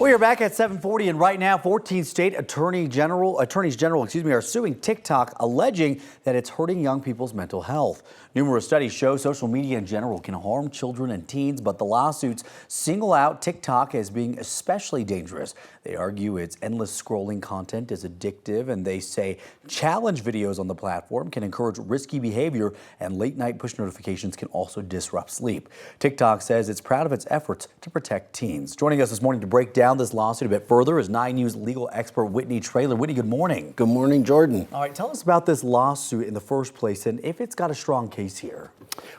We are back at 7:40, and right now 14 state attorneys general, are suing TikTok, alleging that it's hurting young people's mental health. Numerous studies show social media in general can harm children and teens, but the lawsuits single out TikTok as being especially dangerous. They argue its endless scrolling content is addictive, and they say challenge videos on the platform can encourage risky behavior, and late-night push notifications can also disrupt sleep. TikTok says it's proud of its efforts to protect teens. Joining us this morning to break down this lawsuit a bit further is 9 News legal expert Whitney Traylor. Whitney, good morning. Good morning, Jordan. All right, tell us about this lawsuit in the first place and if it's got a strong case here.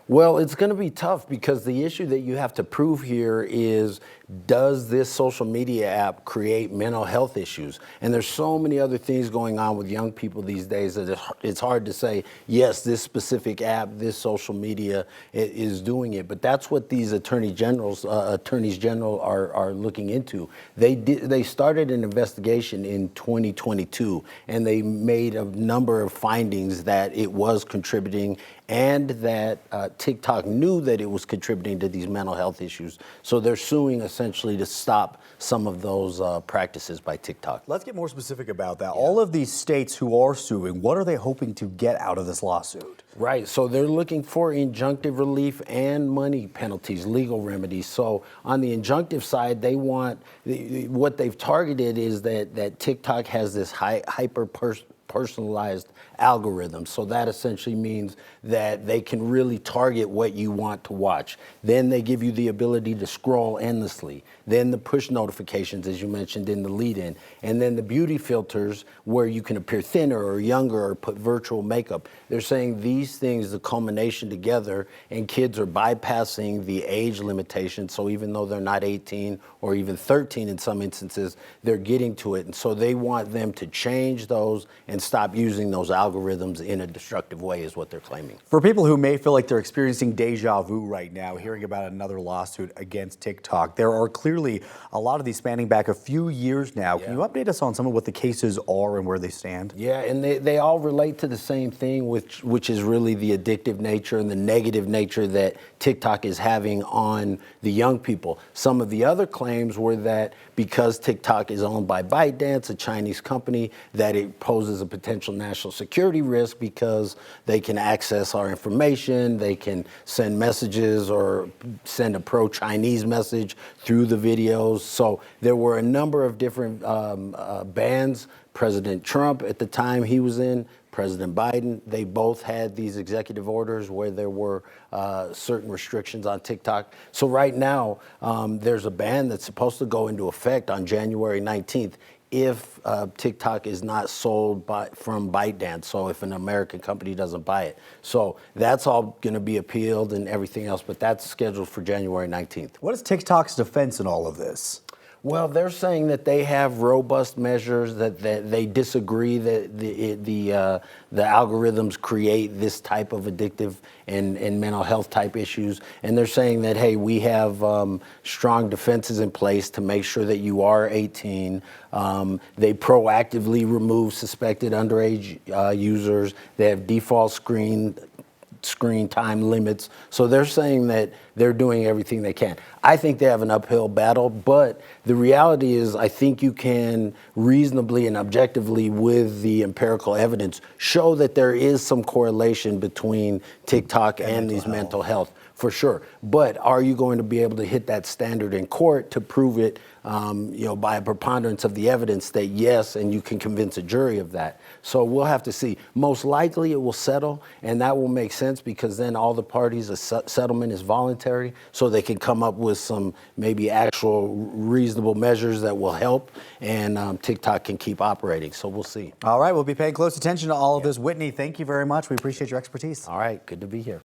Well, it's going to be tough because the issue that you have to prove here is, does this social media app create mental health issues? And there's so many other things going on with young people these days that it's hard to say, yes, this specific app, this social media is doing it. But that's what these attorneys general are looking into. They started an investigation in 2022, and they made a number of findings that it was contributing, and that TikTok knew that it was contributing to these mental health issues. So they're suing essentially to stop some of those practices by TikTok. Let's get more specific about that. Yeah. All of these states who are suing, what are they hoping to get out of this lawsuit? Right, so they're looking for injunctive relief and money penalties, legal remedies. So on the injunctive side, they want, what they've targeted is that TikTok has this hyper-personalized algorithm. So that essentially means that they can really target what you want to watch. Then they give you the ability to scroll endlessly. Then the push notifications, as you mentioned in the lead-in. And then the beauty filters where you can appear thinner or younger or put virtual makeup. They're saying these things, the culmination together, and kids are bypassing the age limitation. So even though they're not 18 or even 13 in some instances, they're getting to it. And so they want them to change those and stop using those algorithms in a destructive way, is what they're claiming. For people who may feel like they're experiencing deja vu right now, hearing about another lawsuit against TikTok, there are clearly a lot of these spanning back a few years now. Yeah. Can you update us on some of what the cases are and where they stand? Yeah, and they all relate to the same thing, which is really the addictive nature and the negative nature that TikTok is having on the young people. Some of the other claims were that because TikTok is owned by ByteDance, a Chinese company, that it poses a potential national security risk because they can access our information, they can send messages or send a pro-Chinese message through the videos. So there were a number of different bans. President Trump, at the time he was in, President Biden, they both had these executive orders where there were certain restrictions on TikTok. So right now, there's a ban that's supposed to go into effect on January 19th if TikTok is not sold from ByteDance, so if an American company doesn't buy it. So that's all going to be appealed and everything else, but that's scheduled for January 19th. What is TikTok's defense in all of this? Well, they're saying that they have robust measures, that they disagree that the algorithms create this type of addictive and mental health type issues. And they're saying that, hey, we have strong defenses in place to make sure that you are 18. They proactively remove suspected underage users. They have default screen time limits. So they're saying that they're doing everything they can. I think they have an uphill battle, but the reality is I think you can reasonably and objectively, with the empirical evidence, show that there is some correlation between TikTok and these mental health, for sure. But are you going to be able to hit that standard in court to prove it, by a preponderance of the evidence that yes, and you can convince a jury of that? So we'll have to see. Most likely it will settle, and that will make sense because then all the parties, a settlement is voluntary, so they can come up with some maybe actual reasonable measures that will help, and TikTok can keep operating. So we'll see. All right, we'll be paying close attention to all of this. Whitney, thank you very much. We appreciate your expertise. All right, good to be here.